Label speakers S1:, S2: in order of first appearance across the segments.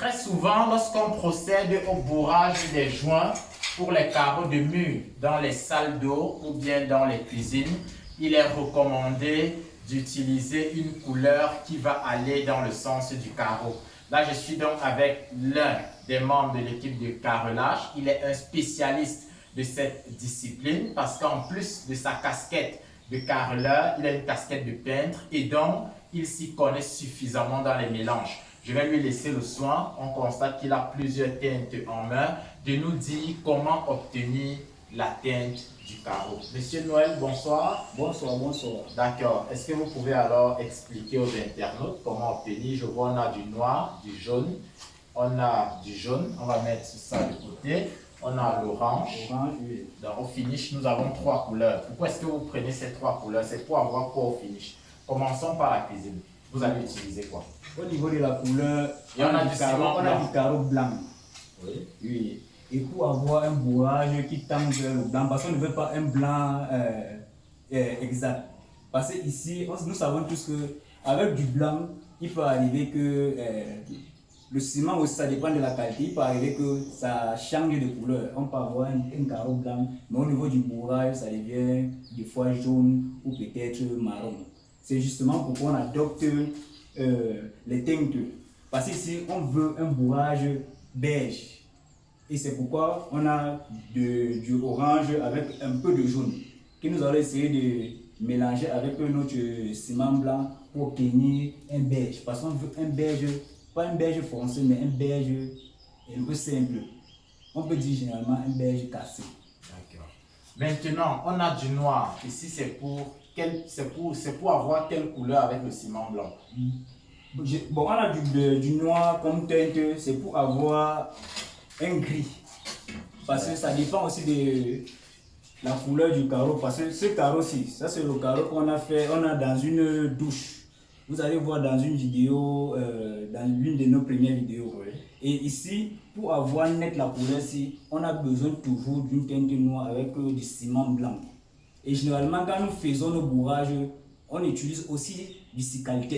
S1: Très souvent, lorsqu'on procède au bourrage des joints pour les carreaux de mur dans les salles d'eau ou bien dans les cuisines, il est recommandé d'utiliser une couleur qui va aller dans le sens du carreau. Là, je suis donc avec l'un des membres de l'équipe de carrelage. Il est un spécialiste de cette discipline parce qu'en plus de sa casquette de carreleur, il a une casquette de peintre et donc il s'y connaît suffisamment dans les mélanges. Je vais lui laisser le soin, on constate qu'il a plusieurs teintes en main, de nous dire comment obtenir la teinte du carreau. Monsieur Noël, bonsoir.
S2: Bonsoir, bonsoir.
S1: D'accord. Est-ce que vous pouvez alors expliquer aux internautes comment obtenir? Je vois on a du noir, du jaune, on a du jaune, on va mettre ça de côté. On a l'orange.
S2: Oui.
S1: Au finish, nous avons 3 couleurs. Pourquoi est-ce que vous prenez ces 3 couleurs? C'est pour avoir quoi au finish? Commençons par la cuisine. Vous allez utiliser quoi?
S2: Au niveau de la couleur,
S1: on a du ciment blanc.
S2: On a du carreau blanc.
S1: Oui.
S2: Oui. Et pour avoir un bourrage qui tend vers le blanc, parce qu'on ne veut pas un blanc exact. Parce que ici, nous savons tous qu'avec du blanc, il peut arriver que le ciment aussi, ça dépend de la qualité. Il peut arriver que ça change de couleur. On peut avoir un carreau blanc, mais au niveau du bourrage, ça devient des fois jaune ou peut-être marron. C'est justement pourquoi on adopte les teintes. Parce qu'ici, on veut un bourrage beige. Et c'est pourquoi on a du orange avec un peu de jaune. Que nous allons essayer de mélanger avec notre ciment blanc pour obtenir un beige. Parce qu'on veut un beige, pas un beige foncé, mais un beige un peu simple. On peut dire généralement un beige cassé.
S1: D'accord. Maintenant, on a du noir. Ici, c'est pour avoir quelle couleur avec le ciment blanc?
S2: Bon, on a du noir comme teinte, c'est pour avoir un gris. Parce que ça dépend aussi de la couleur du carreau. Parce que ce carreau-ci, ça c'est le carreau qu'on a fait, on a dans une douche. Vous allez voir dans une vidéo, dans l'une de nos premières vidéos.
S1: Oui.
S2: Et ici, pour avoir net la couleur-ci, on a besoin toujours d'une teinte noire avec du ciment blanc. Et généralement, quand nous faisons nos bourrages, on utilise aussi du Cicaltes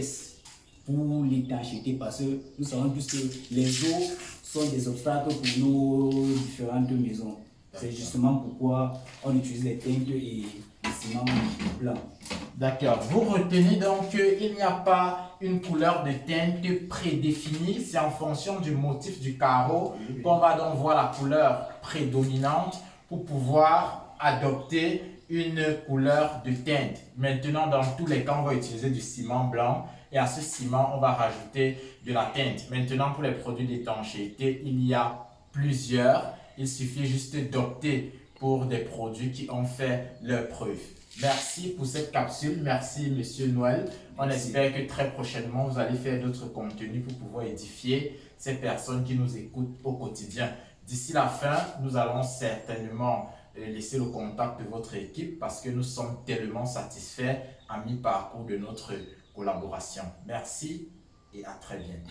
S2: pour l'étanchéité parce que nous savons tous que les eaux sont des obstacles pour nos différentes maisons. C'est justement pourquoi on utilise les teintes et le ciment blanc.
S1: D'accord. Vous retenez donc qu'il n'y a pas une couleur de teinte prédéfinie. C'est en fonction du motif du carreau qu'on va donc voir la couleur prédominante pour pouvoir adopter une couleur de teinte. Maintenant, dans tous les cas, on va utiliser du ciment blanc et à ce ciment, on va rajouter de la teinte. Maintenant, pour les produits d'étanchéité, il y a plusieurs. Il suffit juste d'opter pour des produits qui ont fait leur preuve. Merci pour cette capsule. Merci, Monsieur Noël. On espère que très prochainement, vous allez faire d'autres contenus pour pouvoir édifier ces personnes qui nous écoutent au quotidien. D'ici la fin, nous allons certainement laisser le contact de votre équipe parce que nous sommes tellement satisfaits à mi-parcours de notre collaboration. Merci et à très bientôt.